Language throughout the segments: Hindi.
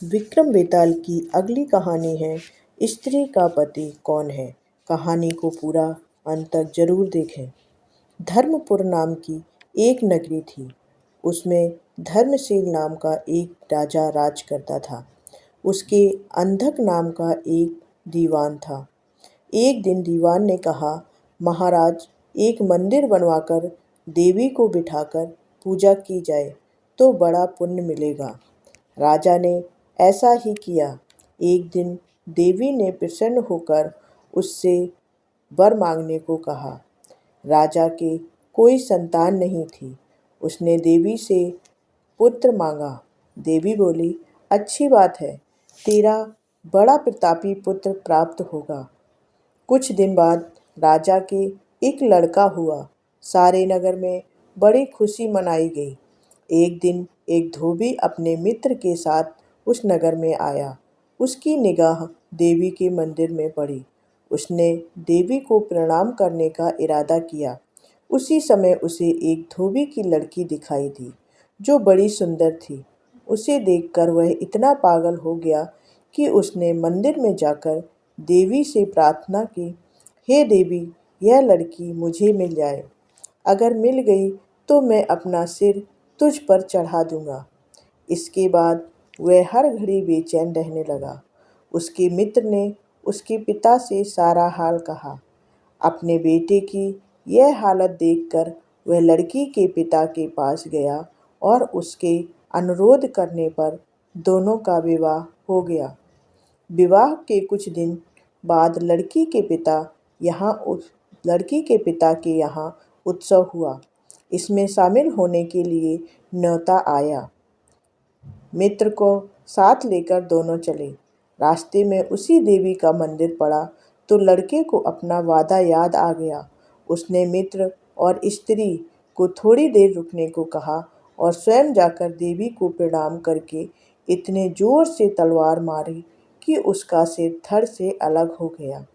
विक्रम बेताल की अगली कहानी है स्त्री का पति कौन है। कहानी को पूरा अंत तक जरूर देखें। धर्मपुर नाम की एक नगरी थी। उसमें धर्मशील नाम का एक राजा राज करता था। उसके अंधक नाम का एक दीवान था। एक दिन दीवान ने कहा, महाराज, एक मंदिर बनवाकर देवी को बिठाकर पूजा की जाए तो बड़ा पुण्य मिलेगा। राजा ने ऐसा ही किया। एक दिन देवी ने प्रसन्न होकर उससे वर मांगने को कहा। राजा के कोई संतान नहीं थी। उसने देवी से पुत्र मांगा। देवी बोली, अच्छी बात है, तेरा बड़ा प्रतापी पुत्र प्राप्त होगा। कुछ दिन बाद राजा के एक लड़का हुआ। सारे नगर में बड़ी खुशी मनाई गई। एक दिन एक धोबी अपने मित्र के साथ उस नगर में आया। उसकी निगाह देवी के मंदिर में पड़ी। उसने देवी को प्रणाम करने का इरादा किया। उसी समय उसे एक धोबी की लड़की दिखाई दी जो बड़ी सुंदर थी। उसे देखकर वह इतना पागल हो गया कि उसने मंदिर में जाकर देवी से प्रार्थना की, हे देवी, यह लड़की मुझे मिल जाए। अगर मिल गई तो मैं अपना सिर तुझ पर चढ़ा दूंगा। इसके बाद वह हर घड़ी बेचैन रहने लगा। उसके मित्र ने उसके पिता से सारा हाल कहा। अपने बेटे की यह हालत देखकर वह लड़की के पिता के पास गया और उसके अनुरोध करने पर दोनों का विवाह हो गया। विवाह के कुछ दिन बाद लड़की के पिता के यहाँ उत्सव हुआ। इसमें शामिल होने के लिए न्योता आया। मित्र को साथ लेकर दोनों चले। रास्ते में उसी देवी का मंदिर पड़ा तो लड़के को अपना वादा याद आ गया। उसने मित्र और स्त्री को थोड़ी देर रुकने को कहा और स्वयं जाकर देवी को प्रणाम करके इतने जोर से तलवार मारी कि उसका सिर धड़ से अलग हो गया।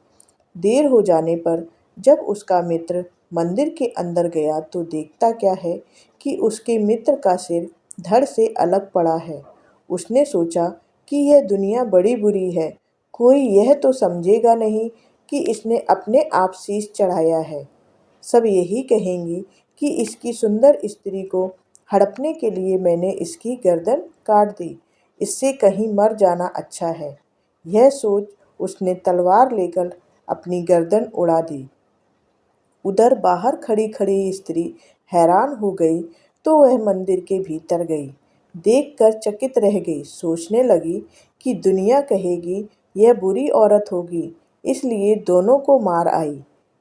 देर हो जाने पर जब उसका मित्र मंदिर के अंदर गया तो देखता क्या है कि उसके मित्र का सिर धड़ से अलग पड़ा है। उसने सोचा कि यह दुनिया बड़ी बुरी है। कोई यह तो समझेगा नहीं कि इसने अपने आप शीश चढ़ाया है। सब यही कहेंगे कि इसकी सुंदर स्त्री को हड़पने के लिए मैंने इसकी गर्दन काट दी। इससे कहीं मर जाना अच्छा है। यह सोच उसने तलवार लेकर अपनी गर्दन उड़ा दी। उधर बाहर खड़ी खड़ी स्त्री हैरान हो गई तो वह मंदिर के भीतर गई। देखकर चकित रह गई। सोचने लगी कि दुनिया कहेगी यह बुरी औरत होगी, इसलिए दोनों को मार आई।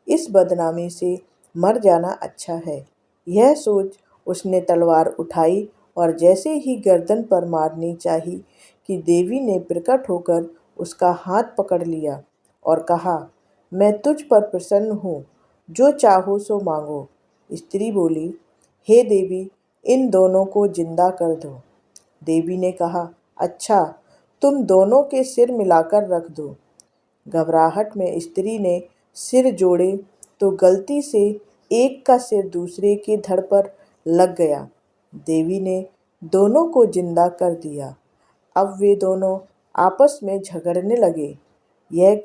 इस बदनामी से मर जाना अच्छा है। यह सोच उसने तलवार उठाई और जैसे ही गर्दन पर मारनी चाही कि देवी ने प्रकट होकर उसका हाथ पकड़ लिया और कहा, मैं तुझ पर प्रसन्न हूँ, जो चाहो सो मांगो। स्त्री बोली, हे देवी, इन दोनों को जिंदा कर दो। देवी ने कहा, अच्छा, तुम दोनों के सिर मिलाकर रख दो। घबराहट में स्त्री ने सिर जोड़े तो गलती से एक का सिर दूसरे के धड़ पर लग गया। देवी ने दोनों को जिंदा कर दिया। अब वे दोनों आपस में झगड़ने लगे। एक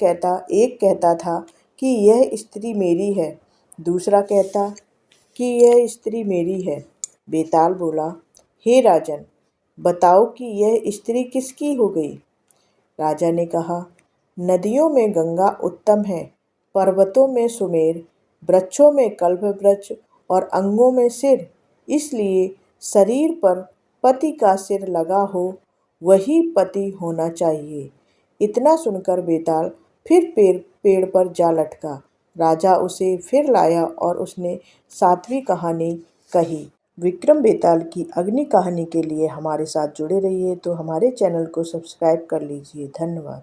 कहता था कि यह स्त्री मेरी है, दूसरा कहता कि यह स्त्री मेरी है। बेताल बोला, हे राजन, बताओ कि यह स्त्री किसकी हो गई। राजा ने कहा, नदियों में गंगा उत्तम है, पर्वतों में सुमेर, वृक्षों में कल्प वृक्ष और अंगों में सिर। इसलिए शरीर पर पति का सिर लगा हो वही पति होना चाहिए। इतना सुनकर बेताल फिर पेड़ पर जा लटका। राजा उसे फिर लाया और उसने 7वीं कहानी कही। विक्रम बेताल की अगली कहानी के लिए हमारे साथ जुड़े रहिए। तो हमारे चैनल को सब्सक्राइब कर लीजिए। धन्यवाद।